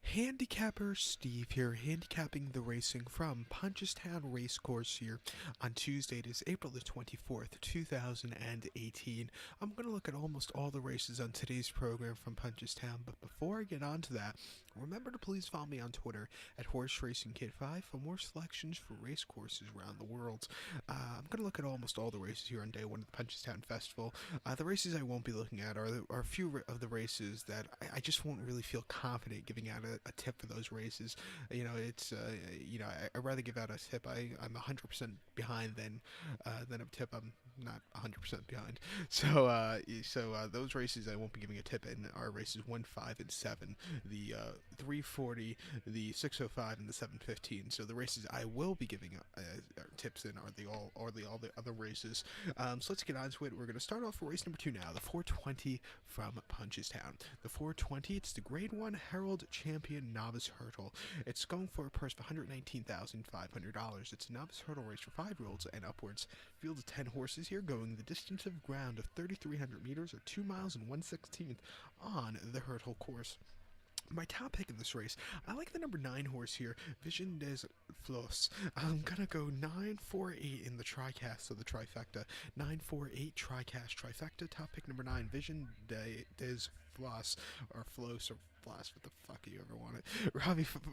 Handicapper Steve here, handicapping the racing from Punchestown Racecourse here on Tuesday. It is April the 24th, 2018. I'm going to look at almost all the races on today's program from Punchestown, but before I get on to that, remember to please follow me on Twitter at Horse Racing Kid 5 for more selections for race courses around the world. I'm going to look at almost all the races here on day one of the Punchestown Festival. The races I won't be looking at are a few of the races that I just won't really feel confident giving out a tip for those races. I'd rather give out a tip. I'm 100% behind than a tip I'm not 100% behind. So those races I won't be giving a tip in are races 1, 5, and 7. The 340, the 605, and the 715. So the races I will be giving tips in are all the other races. So let's get on to it. We're going to start off with race number 2 now, the 420 from Punchestown. The 420, it's the Grade 1 Herald Champion Novice Hurdle. It's going for a purse of $119,500. It's a novice hurdle race for 5-year-olds and upwards. Field of 10 horses here going the distance of ground of 3,300 meters or 2 miles and 1/16 on the hurdle course. My top pick in this race, I like the number 9 horse here, Vision des Floss. I'm going to go 948 in the tricast, so the trifecta. 948 tricast trifecta. Top pick number 9, Vision des Floss, or Floss, or Floss, what the fuck do you ever want it?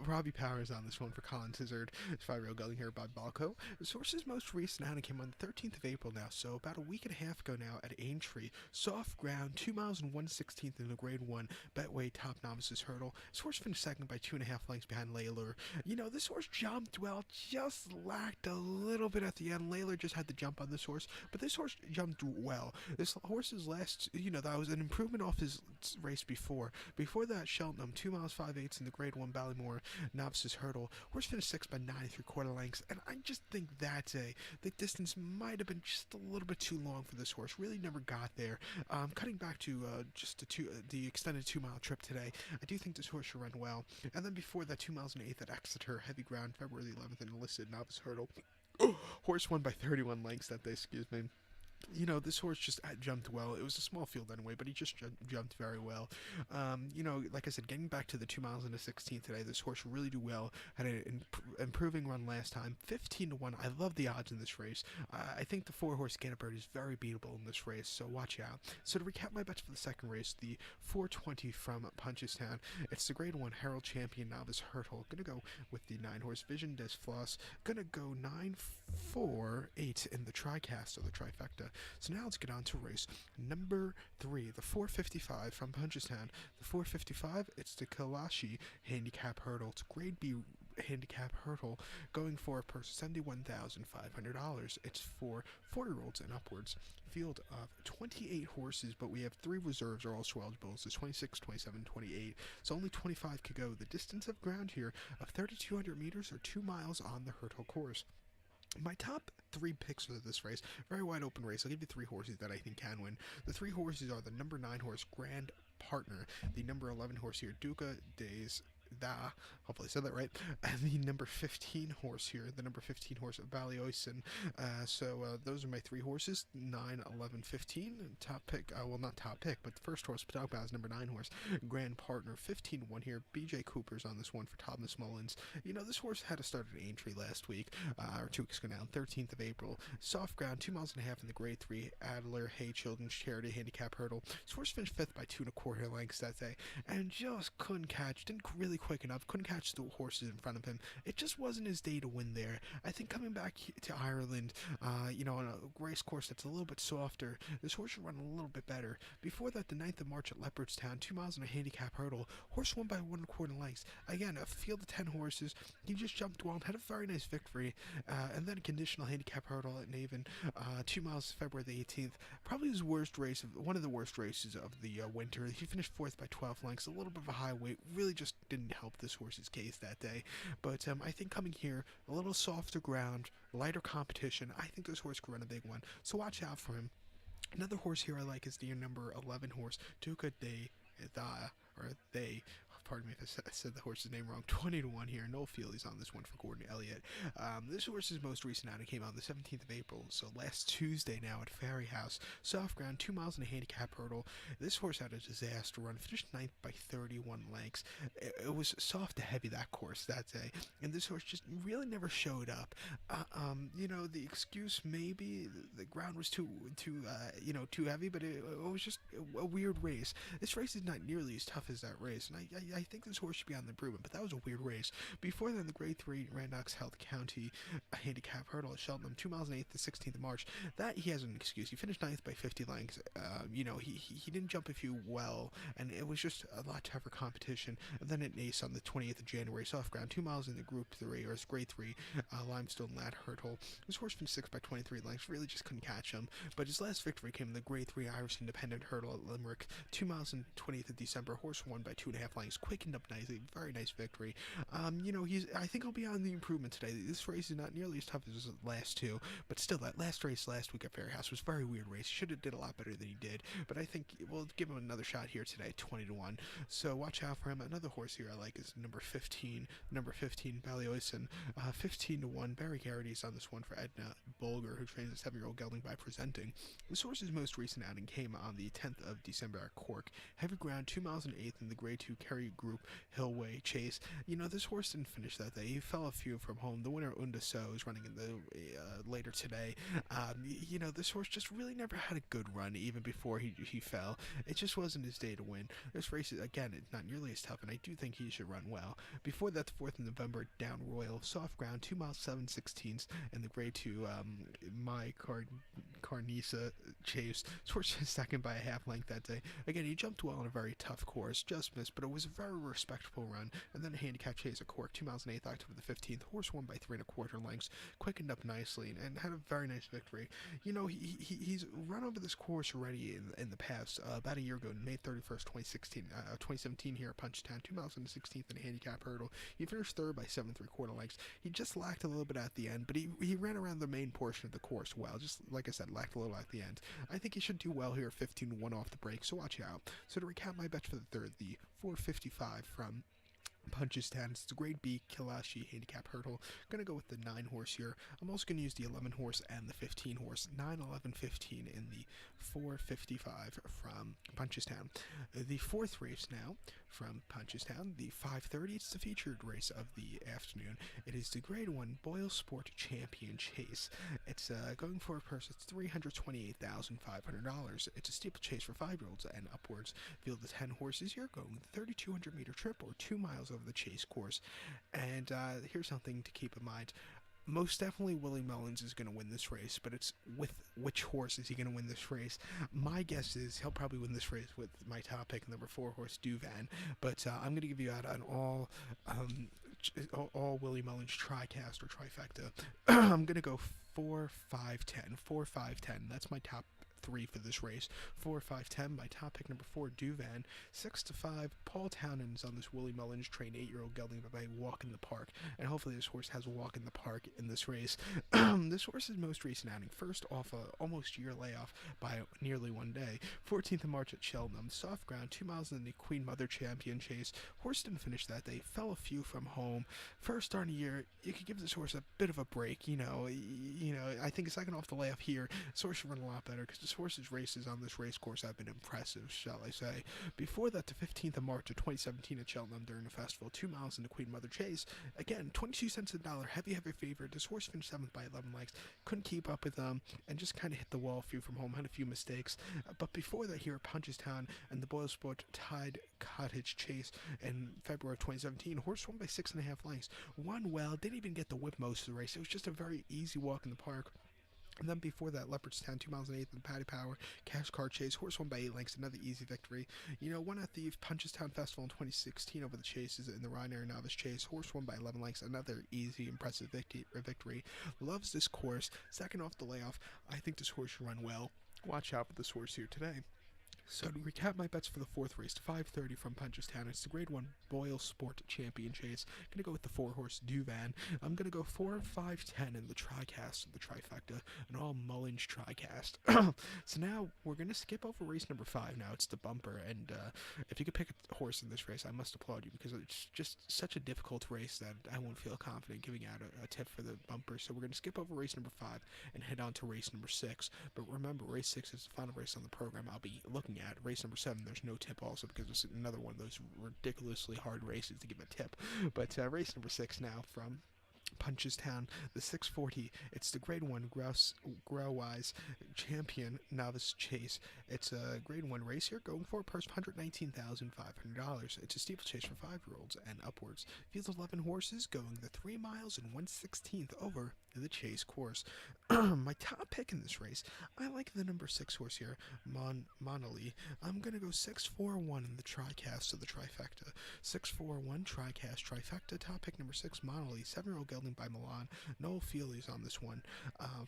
Robbie Powers on this one for Colin Tizard. It's 5-year-old going here by Balco. This horse's most recent outing came on the 13th of April now, so about a week and a half ago now at Aintree. Soft ground, 2 miles and 1/16 in the Grade 1 Betway Top Novices Hurdle. This horse finished second by 2.5 lengths behind Layler. This horse jumped well, just lacked a little bit at the end. Layler just had the jump on this horse, but this horse jumped well. This horse's last, that was an improvement off his race before. Before that, Cheltenham, 2 miles 5/8 in the Grade 1 Ballymore Novices Hurdle. Horse finished 6th by 9 3/4 lengths, and I just think the distance might have been just a little bit too long for this horse. Really never got there. Cutting back to the extended 2-mile trip today, I do think this horse should run well. And then before that, 2 miles and 1/8 at Exeter, heavy ground, February 11th, in enlisted Novice Hurdle. Horse won by 31 lengths that day, excuse me. This horse just jumped well. It was a small field anyway, but he just jumped very well. Like I said, getting back to the 2 miles and a 16 today, this horse really do well. Had an improving run last time. 15-1. I love the odds in this race. I think the 4-horse Gannabird is very beatable in this race, so watch out. So to recap my bets for the second race, the 420 from Punchestown, it's the Grade 1 Herald Champion Novice Hurdle. Gonna go with the 9-horse Vision des Floss. Gonna go 948 in the tricast, or the trifecta. So now let's get on to race number 3, the 455 from Punchestown. The 455, it's the Kalashi Handicap Hurdle. It's Grade B handicap hurdle going for a purse of $71,500. It's for 4-year-olds and upwards. Field of 28 horses, but we have 3 reserves are also eligible. So 26, 27, 28. So only 25 could go. The distance of ground here of 3,200 meters or 2 miles on the hurdle course. My top 3 picks for this race, very wide open race. I'll give you 3 horses that I think can win. The 3 horses are the number 9 horse, Grand Partner, the number 11 horse here, Duca Days hopefully I said that right, and the number 15 horse here, the number 15 horse of Balioisen. Those are my 3 horses, 9, 11, 15. Top pick, not top pick, but the first horse to talk about is number 9 horse, Grand Partner. 15-1 here. BJ Cooper's on this one for Thomas Mullins. This horse had a start at Aintree last week, or 2 weeks ago now, 13th of April. Soft ground, 2 miles and a half in the Grade 3 Adler Hay Children's Charity Handicap Hurdle. This horse finished 5th by 2 1/4 lengths that day, and just couldn't catch, didn't really quick enough, couldn't catch the horses in front of him. It just wasn't his day to win there. I think coming back to Ireland, on a race course that's a little bit softer, this horse should run a little bit better. Before that, the 9th of March at Leopardstown, 2 miles in a handicap hurdle. Horse won by 1 1/4 lengths. Again, a field of 10 horses. He just jumped well and had a very nice victory. And then a conditional handicap hurdle at Navan, 2 miles February the 18th. Probably his worst race, one of the worst races of the winter. He finished 4th by 12 lengths. A little bit of a high weight. Really just didn't help this horse's case that day. But I think coming here, a little softer ground, lighter competition, I think this horse could run a big one. So watch out for him. Another horse here I like is the number 11 horse, Duca de Da, or they. pardon me if I said the horse's name wrong. 20-1 here. No Feely's on this one for Gordon Elliott. This horse's most recent outing came out on the 17th of April, so last Tuesday now at Ferry House. Soft ground, 2 miles and a handicap hurdle. This horse had a disaster run, finished ninth by 31 lengths. It was soft to heavy that course that day, and this horse just really never showed up. The excuse maybe the ground was too heavy, but it was just a weird race. This race is not nearly as tough as that race, and I think this horse should be on the improvement, but that was a weird race. Before then, the Grade 3 Randox Health County handicap hurdle at Cheltenham, 2 miles and 8th the 16th of March. That he has an excuse. He finished ninth by 50 lengths. He didn't jump a few well, and it was just a lot tougher competition. And then at Nace on the 20th of January, soft ground, 2 miles in the Group 3, or Grade 3 limestone lat hurdle. This horse finished 6th by 23 lengths, really just couldn't catch him. But his last victory came in the Grade 3 Irish Independent hurdle at Limerick, 2 miles and 20th of December. Horse won by 2.5 lengths, quickened up nicely, very nice victory. I think he'll be on the improvement today. This race is not nearly as tough as his last two, but still, that last race last week at Ferry House was a very weird race. He should have did a lot better than he did, but I think we'll give him another shot here today, 20-1. So watch out for him. Another horse here I like is number 15, Balioisin, 15-1. Barry Garrity's on this one for Edna Bolger, who trains a 7-year-old gelding by presenting. This horse's most recent outing came on the 10th of December at Cork. Heavy ground, 2 miles and 8th in the Grade 2 Kerry Group Hillway Chase. This horse didn't finish that day. He fell a few from home. The winner, Unda So, is running in the later today. This horse just really never had a good run even before he fell. It just wasn't his day to win. This race, again, it's not nearly as tough, and I do think he should run well. Before that, the 4th of November, Down Royal, soft ground, 2 miles 7/16 in the Grade 2 My Carnisa Chase. This horse is second by a half length that day. Again, he jumped well on a very tough course, just missed, but it was a very respectable run. And then a handicap chase at Cork, 2 miles and 8th, October the 15th. Horse won by 3.25 lengths, quickened up nicely, and had a very nice victory. He's run over this course already in the past. About a year ago, May 31st, 2017 here at Punchestown, 2 miles and 16th in a handicap hurdle. He finished third by 7.75 lengths. He just lacked a little bit at the end, but he ran around the main portion of the course well. Just like I said, lacked a little at the end. I think he should do well here, 15-1 off the break, so watch out. So to recap my bets for the third, the 455 from Punchestown. It's the Grade B Kilashi handicap hurdle. Gonna go with the 9 horse here. I'm also gonna use the 11 horse and the 15 horse. 9, 11, 15 in the 455 from Punchestown. The 4th race now from Punchestown, the 5:30. It's the featured race of the afternoon. It is the Grade 1 Boyle Sport Champion Chase. It's going for a purse. It's $328,500. It's a steeplechase for 5-year-olds and upwards. Field of 10 horses here, going with a 3,200 meter trip or 2 miles over the chase course. And here's something to keep in mind. Most definitely Willie Mullins is going to win this race, but it's with which horse is he going to win this race? My guess is he'll probably win this race with my top pick, number 4 horse, Duvan. But I'm going to give you out on all Willie Mullins TriCast or trifecta. I'm going to go 4, 5, 10. 4, 5, 10. That's my top 3 for this race. 4, 5, 10. My top pick, number 4, Duvan. 6 to 5. Paul Townend's on this Willie Mullins trained 8-year-old gelding by Walk in the Park, and hopefully this horse has a walk in the park in this race. This horse's most recent outing, first off a almost year layoff by nearly 1 day. 14th of March at Cheltenham, soft ground, 2 miles in the Queen Mother Champion Chase. Horse didn't finish that day, fell a few from home. First start of the year, you could give this horse a bit of a break. I think second off the layoff here, this horse should run a lot better because this horse's races on this race course have been impressive, shall I say. Before that, the 15th of March of 2017 at Cheltenham during the festival, 2 miles in the Queen Mother Chase. Again, 22 cents a dollar, heavy favorite. This horse finished 7th by 11 lengths, couldn't keep up with them, and just kind of hit the wall a few from home, had a few mistakes. But before that, here at Punchestown and the Boyle Sport Tide Cottage Chase in February of 2017, horse won by 6.5 lengths. Won well, didn't even get the whip most of the race. It was just a very easy walk in the park. And then before that, Leopardstown, 2 miles and 8th, and Paddy Power, Cash Car Chase, horse won by 8 lengths, another easy victory. Won at the Punchestown Festival in 2016 over the chases in the Ryanair Novice Chase, horse won by 11 lengths, another easy, impressive victory. Loves this course, second off the layoff. I think this horse should run well. Watch out for this horse here today. So to recap my bets for the fourth race, to 5:30 from Punchestown, it's the Grade 1 Boyle Sport Champion Chase. Gonna go with the 4-horse Duvan. I'm gonna go 4, 5, 10 in the TriCast of the trifecta, an all Mullins TriCast. So now we're gonna skip over race number 5. Now it's the bumper, and if you could pick a horse in this race, I must applaud you because it's just such a difficult race that I won't feel confident giving out a tip for the bumper. So we're gonna skip over race number 5 and head on to race number 6. But remember, race 6 is the final race on the program I'll be looking at. Race number 7, there's no tip also because it's another one of those ridiculously hard races to give a tip. But race number 6 now from Punchestown, the 640. It's the Grade 1 Grow-Wise Champion Novice Chase. It's a Grade 1 race here, going for a purse of $119,500. It's a steeplechase for 5-year-olds and upwards. Field 11 horses going the 3 miles and 1/16th over the chase course. My top pick in this race, I like the number 6 horse here, Monolly. I'm going to go 6-4-1 in the TriCast of the trifecta. 6-4-1 TriCast trifecta. Top pick number 6, Monolly. 7-year-old gelding by Milan. Noel Feely's on this one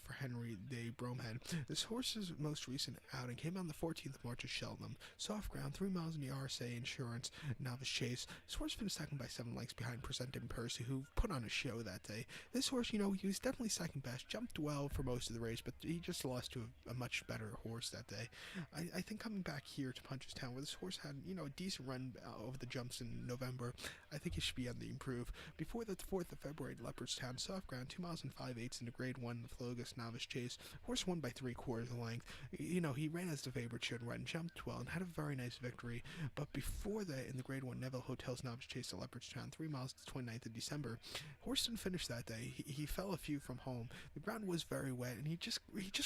for Henry de Bromhead. This horse's most recent outing came on the 14th of March at Cheltenham. Soft ground, 3 miles in the RSA Insurance Novice Chase. This horse finished second by 7 lengths behind Presenting Percy, who put on a show that day. This horse, he was definitely second best. Jumped well for most of the race, but he just lost to a much better horse that day. I think coming back here to Punchestown, where this horse had, a decent run over the jumps in November, I think he should be on the improve. Before the 4th of February at Leopardstown, soft ground, 2 miles and 5/8 in the Grade 1 Flogus Novice Chase. Horse won by 3/4 length. He ran as the favorite should run, jumped well, and had a very nice victory. But before that, in the Grade 1 Neville Hotels Novice Chase at Leopardstown, 3 miles to 29th of December, horse didn't finish that day. He fell a few from home. The ground was very wet, and he just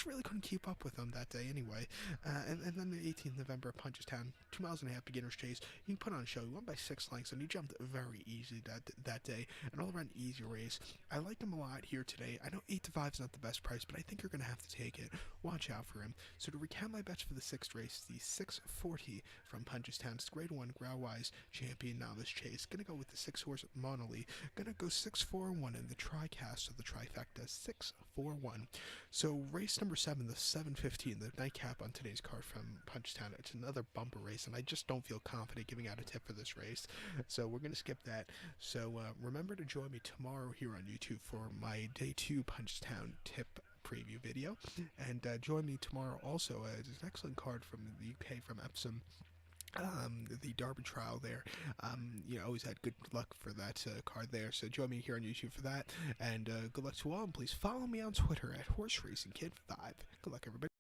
really couldn't keep up with them that day anyway. And then the 18th of November at Punchestown, 2 miles and a half beginner's chase. He put on a show. He won by 6 lengths, and he jumped very easy that day. An all-around easy race. I liked him a lot here today. I know 8-5 is not the best price, but I think you're going to have to take it. Watch out for him. So to recount my bets for the 6th race, the 640 from Punchestown's Grade 1 Grow-Wise Champion Novice Chase. Gonna go with the 6-horse Monolly. Gonna go 6-4-1 in the TriCast of the trifecta. 6-4-1. So race number 7, the 7:15, the nightcap on today's card from Punchestown. It's another bumper race, and I just don't feel confident giving out a tip for this race. So we're gonna skip that. So remember to join me tomorrow here on YouTube for my Day 2 Punchestown tip preview video, and join me tomorrow also. There's an excellent card from the UK from Epsom. The Derby trial there. Always had good luck for that card there. So join me here on YouTube for that, and good luck to all. And please follow me on Twitter at HorseRacingKid5. Good luck, everybody.